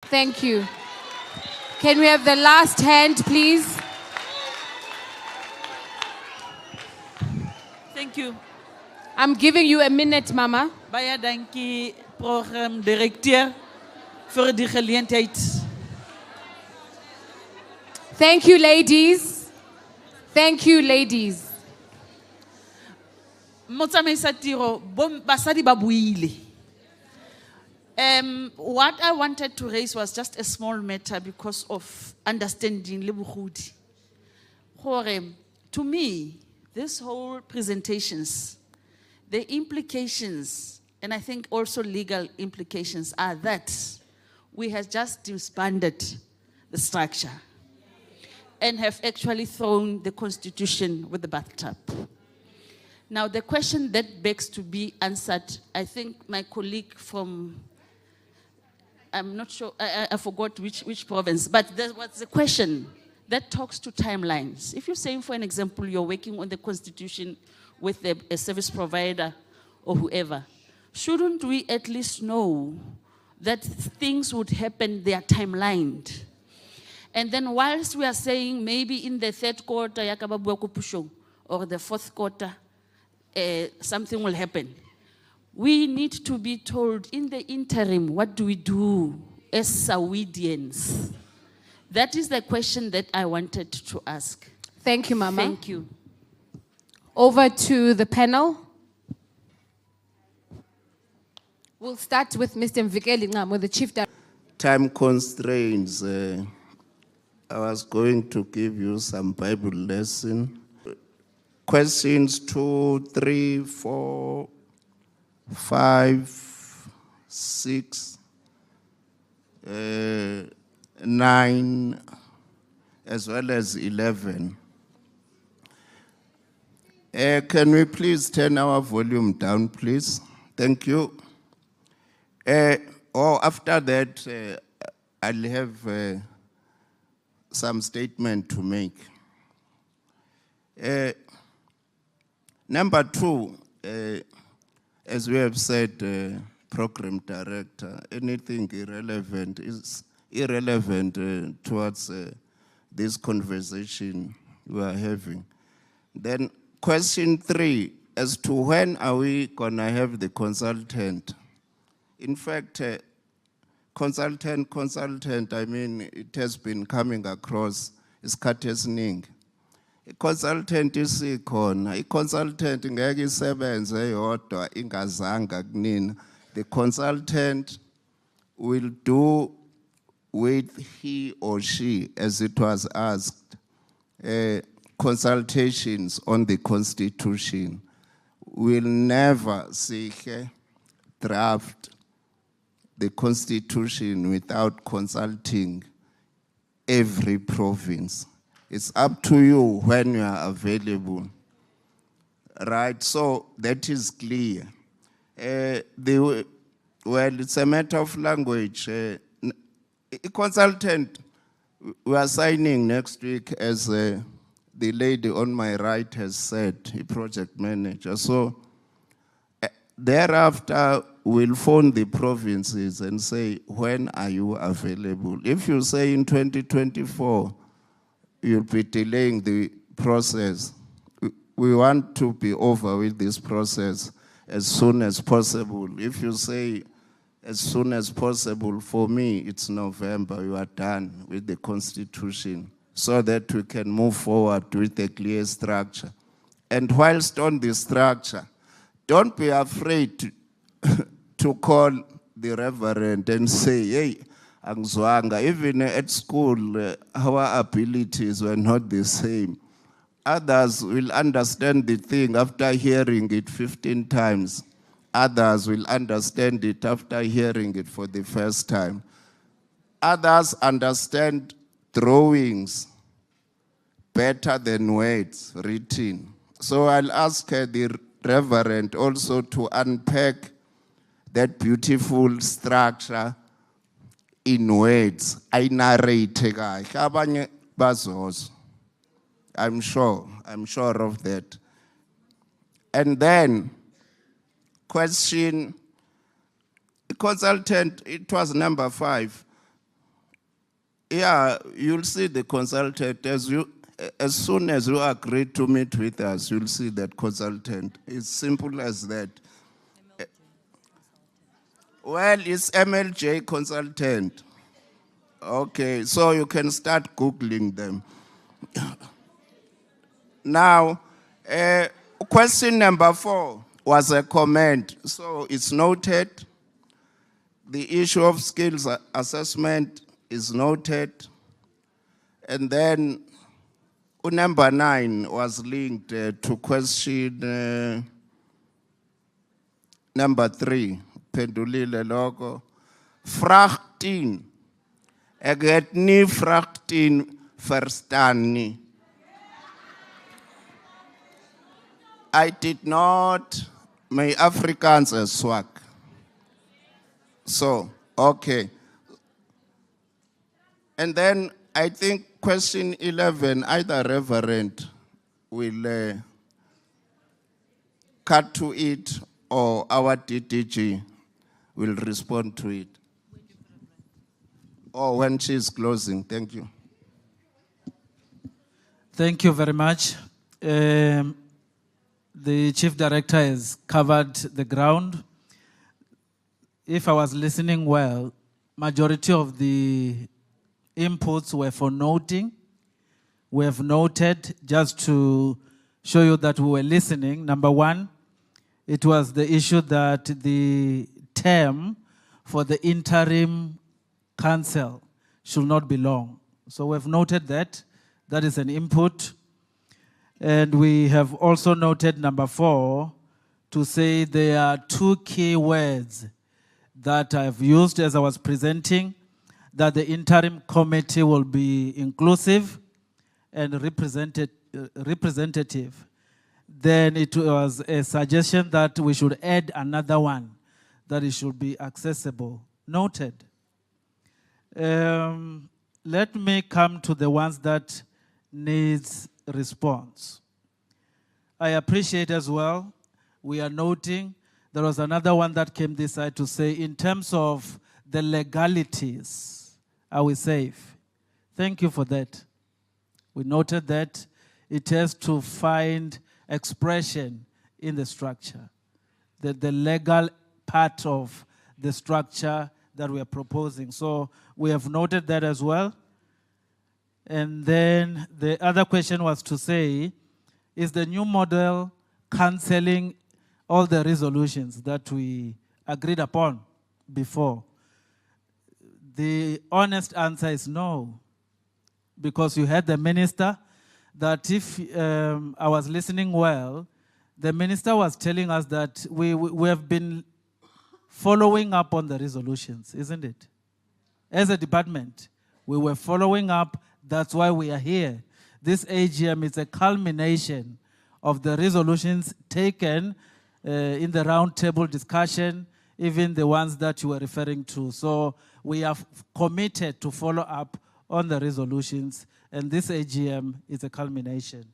Thank you. Can we have the last hand, please? Thank you. I'm giving you a minute, Mama. Baie dankie program directeur vir die geleentheid. Thank you, ladies. Thank you, ladies. Motsamaisa tiro basadi ba buile. What I wanted to raise was just a small matter because of understanding le bogodi. Gore, to me, this whole presentations, the implications, and I think also legal implications, are that we have just disbanded the structure and have actually thrown the Constitution with the bathtub. Now, the question that begs to be answered, I think my colleague from, I'm not sure, I forgot which province, but there was a question that talks to timelines. If you're saying, for an example, you're working on the Constitution with a service provider or whoever, shouldn't we at least know that things would happen, they are timelined? And then whilst we are saying maybe in the third quarter, or the fourth quarter, something will happen, we need to be told in the interim, what do we do as SANWITians? That is the question that I wanted to ask. Thank you, Mama. Thank you. Over to the panel. We'll start with Mr. Mvikeli Ncamo, the Chief Director. Time constraints. I was going to give you some Bible lesson. Questions 2, 3, 4, 5, 6, 9, as well as 11. Can we please turn our volume down, please? Thank you. After that, I'll have some statement to make. Number 2, as we have said, program director, anything irrelevant is irrelevant towards this conversation we are having. Then question 3, as to when are we gonna have the consultant? In fact, consultant, I mean, it has been coming across isikhathi esiningi. I-consultant isikhona, i-consultant ngeke isebenze yodwa ingazanga kunina. The consultant will do with he or she, as it was asked, consultations on the Constitution. Will never seek draft the Constitution without consulting every province. It's up to you when you are available. Right, so that is clear. Well, it's a matter of language. A consultant, we are signing next week, as the lady on my right has said, a project manager. So thereafter, we'll phone the provinces and say, when are you available? If you say in 2024, you'll be delaying the process. We want to be over with this process as soon as possible. If you say as soon as possible, for me, it's November, you are done with the Constitution, so that we can move forward with a clear structure. And whilst on the structure, don't be afraid to call the reverend and say, hey, angizwanga. Even at school, our abilities were not the same. Others will understand the thing after hearing it 15 times. Others will understand it after hearing it for the first time. Others understand drawings better than words written. So I'll ask the reverend also to unpack that beautiful structure in words. I narrate, I'm sure of that. And then, question, consultant, it was number 5. Yeah, you'll see the consultant as soon as you agree to meet with us, you'll see that consultant. It's simple as that. Well, it's MLJ consultant. Okay, so you can start Googling them. Now, question number 4 was a comment. So it's noted. The issue of skills assessment is noted. And then number 9 was linked to question number 3. Pendulile logo. Frachtin. Eget ni frachtin verstani. I did not, my Afrikaans is swak. So, okay. And then I think question 11, either Reverend will cut to it or our DDG will respond to it. Or when she's closing, thank you. Thank you very much. The Chief Director has covered the ground. If I was listening well, majority of the inputs were for noting. We have noted, just to show you that we were listening. Number 1, it was the issue that the term for the interim council should not be long. So we've noted that. That is an input. And we have also noted number 4 to say there are 2 key words that I've used as I was presenting, that the interim committee will be inclusive and representative. Then it was a suggestion that we should add another one, that it should be accessible. Noted. Let me come to the ones that needs response. I appreciate as well, we are noting, there was another one that came this side to say, in terms of the legalities, are we safe? Thank you for that. We noted that it has to find expression in the structure, the legal part of the structure that we are proposing. So we have noted that as well. And then the other question was to say, is the new model cancelling all the resolutions that we agreed upon before? The honest answer is no, because you heard the minister that if I was listening well, the minister was telling us that we have been following up on the resolutions, isn't it? As a department, we were following up. That's why we are here. This AGM is a culmination of the resolutions taken in the roundtable discussion, even the ones that you were referring to. So we are committed to follow up on the resolutions, and this AGM is a culmination.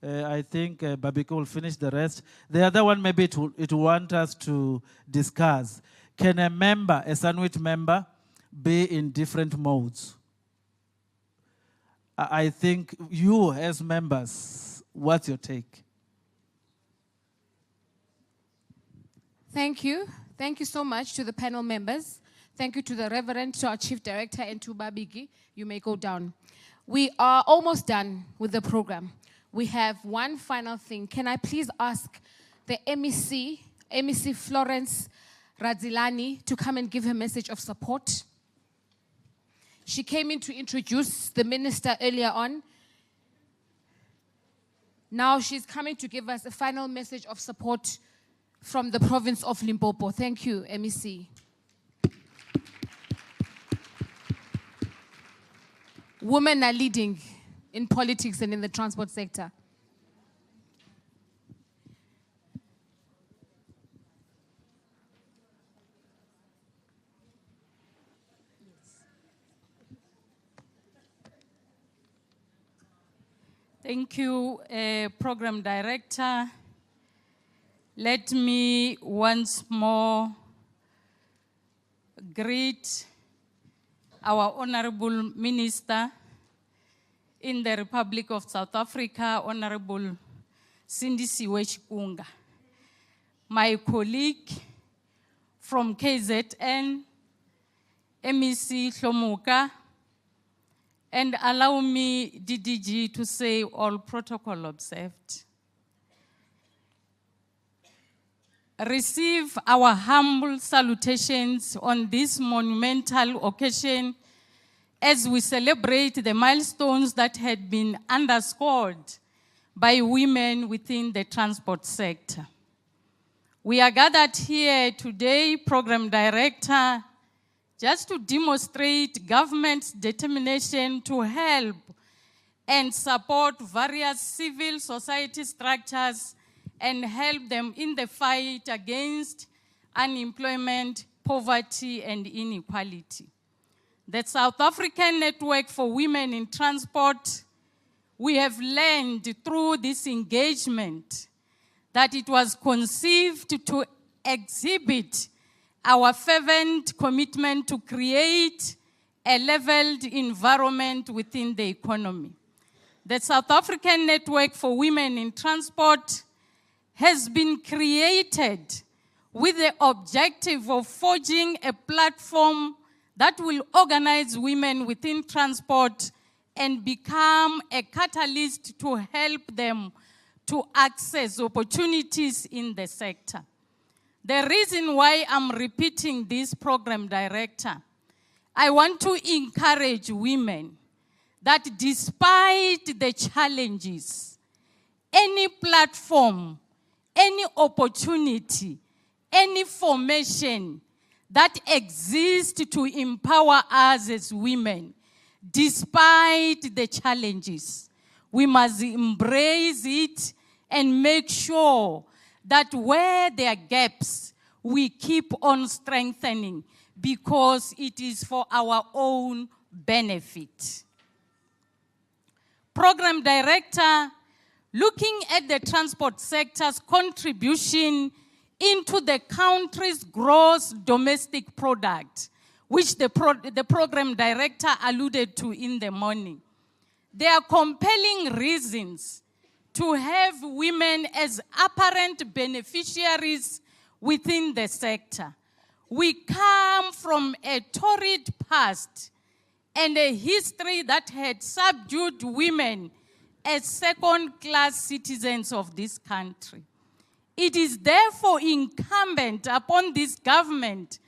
I think Babiko will finish the rest. The other one, maybe it will want us to discuss. Can a member, a SANWIT member, be in different modes? I think you, as members, what's your take? Thank you. Thank you so much to the panel members. Thank you to the Reverend, to our Chief Director, and to Babigi. You may go down. We are almost done with the program. We have one final thing. Can I please ask the MEC Florence Radzilani, to come and give her message of support? She came in to introduce the minister earlier on. Now she's coming to give us a final message of support from the province of Limpopo. Thank you, MEC. Women are leading in politics and in the transport sector. Thank you, Program Director. Let me once more greet our Honorable Minister in the Republic of South Africa, Honorable Sindisiwe Shikunga, my colleague from KZN, MEC Hlomuka, and allow me, DDG, to say all protocol observed. Receive our humble salutations on this monumental occasion as we celebrate the milestones that had been underscored by women within the transport sector. We are gathered here today, Program Director, just to demonstrate government's determination to help and support various civil society structures and help them in the fight against unemployment, poverty, and inequality. The South African Network for Women in Transport, we have learned through this engagement that it was conceived to exhibit our fervent commitment to create a leveled environment within the economy. The South African Network for Women in Transport has been created with the objective of forging a platform that will organize women within transport and become a catalyst to help them to access opportunities in the sector. The reason why I'm repeating this, Program Director, I want to encourage women that despite the challenges, any platform, any opportunity, any formation that exists to empower us as women, despite the challenges, we must embrace it and make sure that where there are gaps, we keep on strengthening because it is for our own benefit. Program Director, looking at the transport sector's contribution into the country's gross domestic product, which the Program Director alluded to in the morning, there are compelling reasons to have women as apparent beneficiaries within the sector. We come from a torrid past and a history that had subdued women as second-class citizens of this country. It is therefore incumbent upon this government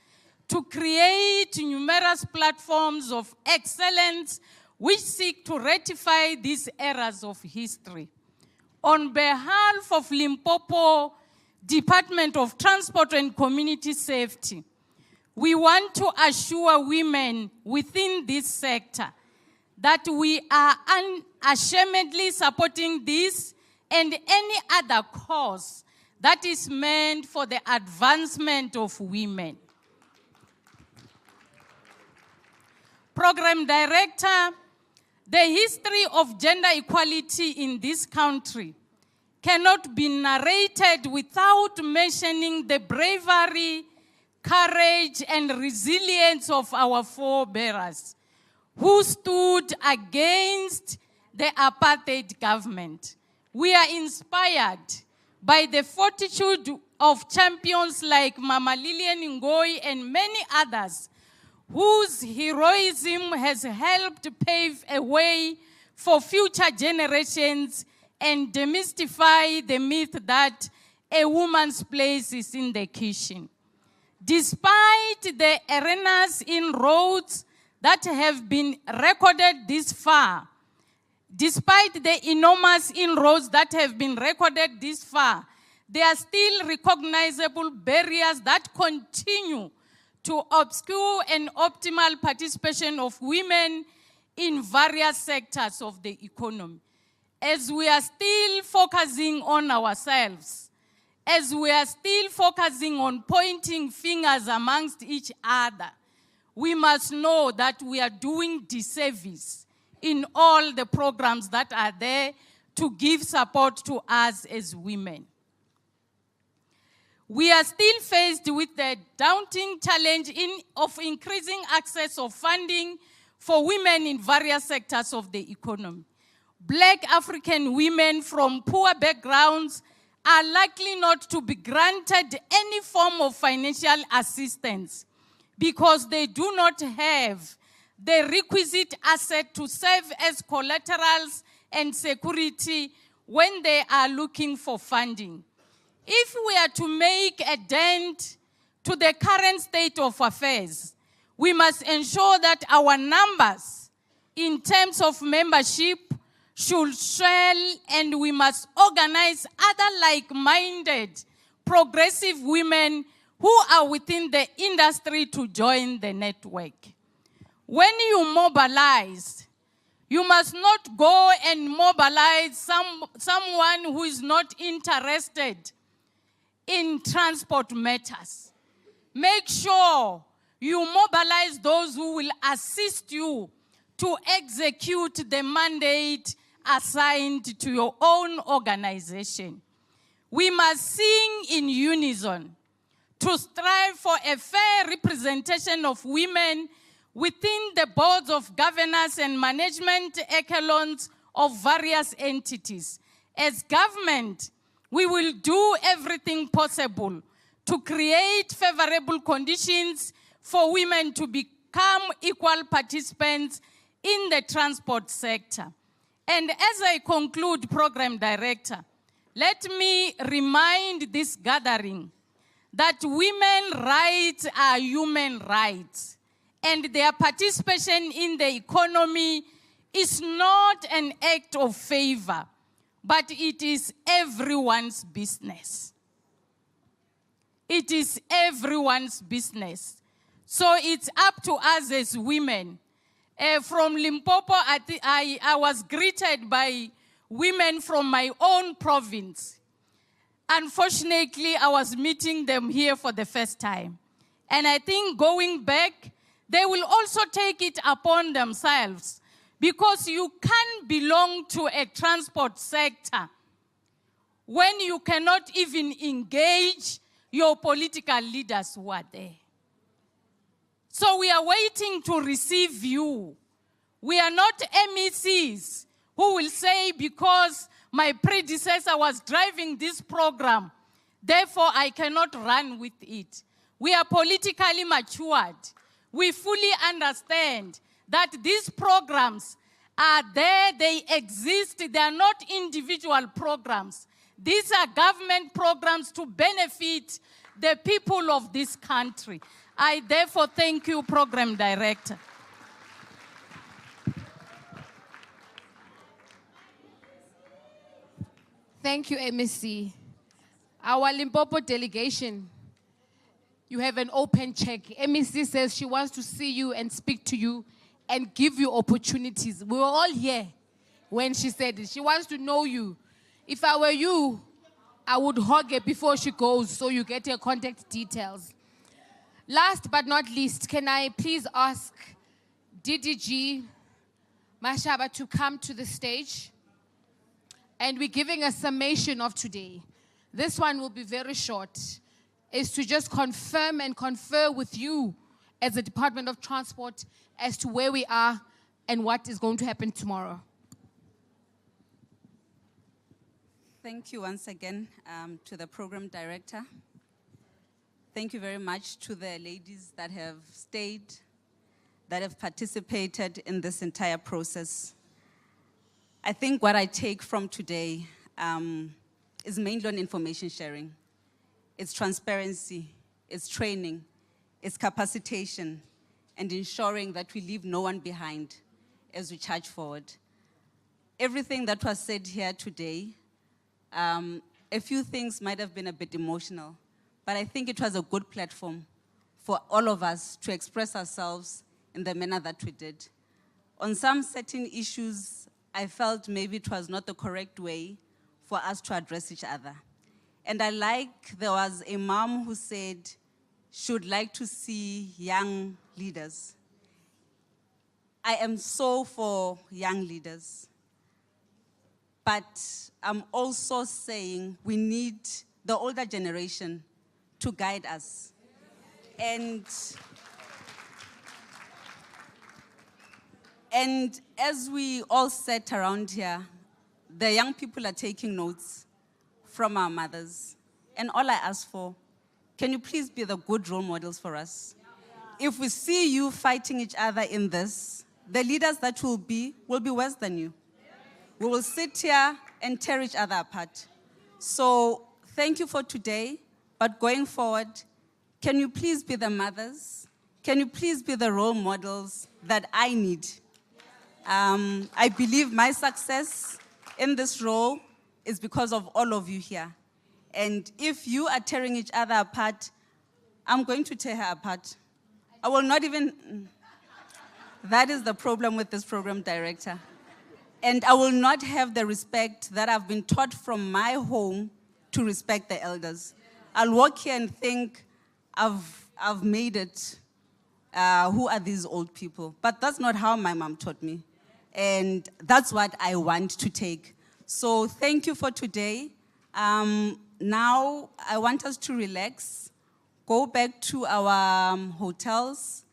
to create numerous platforms of excellence which seek to rectify these errors of history. On behalf of Limpopo Department of Transport and Community Safety, we want to assure women within this sector that we are unashamedly supporting this and any other cause that is meant for the advancement of women. Program Director, the history of gender equality in this country cannot be narrated without mentioning the bravery, courage, and resilience of our forebearers who stood against the apartheid government. We are inspired by the fortitude of champions like Mama Lillian Ngoyi and many others whose heroism has helped pave a way for future generations and demystify the myth that a woman's place is in the kitchen. Despite the arenas in roads that have been recorded this far, despite the enormous inroads that have been recorded this far, there are still recognizable barriers that continue to obscure an optimal participation of women in various sectors of the economy. As we are still focusing on ourselves, as we are still focusing on pointing fingers amongst each other, we must know that we are doing disservice in all the programs that are there to give support to us as women. we are still faced with the daunting challenge of increasing access of funding for women in various sectors of the economy. Black African women from poor backgrounds are likely not to be granted any form of financial assistance because they do not have the requisite asset to serve as collaterals and security when they are looking for funding. If we are to make a dent to the current state of affairs, we must ensure that our numbers in terms of membership should swell, and we must organize other like-minded progressive women who are within the industry to join the network. When you mobilize, you must not go and mobilize someone who is not interested in transport matters. Make sure you mobilize those who will assist you to execute the mandate assigned to your own organization. We must sing in unison to strive for a fair representation of women within the boards of governance and management echelons of various entities. As government, we will do everything possible to create favorable conditions for women to become equal participants in the transport sector. And as I conclude, Program Director, let me remind this gathering that women's rights are human rights, and their participation in the economy is not an act of favor, but it is everyone's business. It is everyone's business. So it's up to us as women. From Limpopo, I was greeted by women from my own province. Unfortunately, I was meeting them here for the first time. And I think going back, they will also take it upon themselves, because you can't belong to a transport sector when you cannot even engage your political leaders who are there. So we are waiting to receive you. We are not MECs who will say, because my predecessor was driving this program, therefore I cannot run with it. We are politically matured. We fully understand that these programs are there, they exist, they are not individual programs. These are government programs to benefit the people of this country. I therefore thank you, Program Director. Thank you, MSC. Our Limpopo delegation, you have an open check. MEC says she wants to see you and speak to you and give you opportunities. We were all here when she said it. She wants to know you. If I were you, I would hug her before she goes so you get her contact details. Last but not least, can I please ask DDG Mashaba to come to the stage? And we're giving a summation of today. This one will be very short. Is to just confirm and confer with you as the Department of Transport as to where we are and what is going to happen tomorrow. Thank you once again to the Program Director. Thank you very much to the ladies that have stayed, that have participated in this entire process. I think what I take from today is mainly on information sharing. It's transparency, it's training, it's capacitation, and ensuring that we leave no one behind as we charge forward. Everything that was said here today, a few things might have been a bit emotional, but I think it was a good platform for all of us to express ourselves in the manner that we did. On some certain issues, I felt maybe it was not the correct way for us to address each other. And I like, there was a mom who said she would like to see young leaders. I am so for young leaders. But I'm also saying we need the older generation to guide us. And as we all sat around here, the young people are taking notes from our mothers. And all I ask for, can you please be the good role models for us? If we see you fighting each other in this, the leaders that will be worse than you. We will sit here and tear each other apart. So thank you for today, but going forward, can you please be the mothers? Can you please be the role models that I need? I believe my success in this role is because of all of you here. And if you are tearing each other apart, I'm going to tear her apart. I will not even, that is the problem with this program director. And I will not have the respect that I've been taught from my home to respect the elders. I'll walk here and think, I've made it. Who are these old people? But that's not how my mom taught me. And that's what I want to take. So thank you for today. Now I want us to relax, go back to our hotels,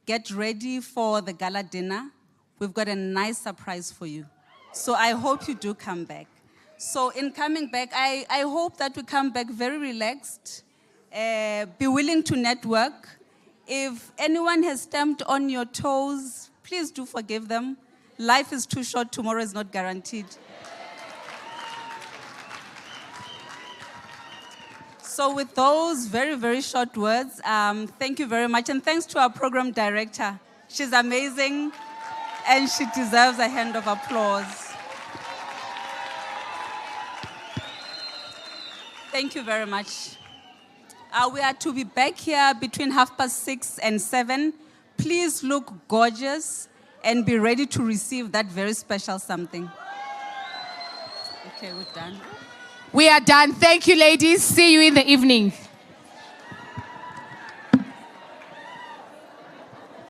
get ready for the gala dinner. We've got a nice surprise for you. So I hope you do come back. So in coming back, I hope that we come back very relaxed, be willing to network. If anyone has stamped on your toes, please do forgive them. Life is too short, tomorrow is not guaranteed. So with those very, very short words, thank you very much. And thanks to our program director. She's amazing, and she deserves a hand of applause. Thank you very much. We are to be back here between 6:30 and 7. Please look gorgeous and be ready to receive that very special something. Okay, we're done. We are done. Thank you, ladies. See you in the evening.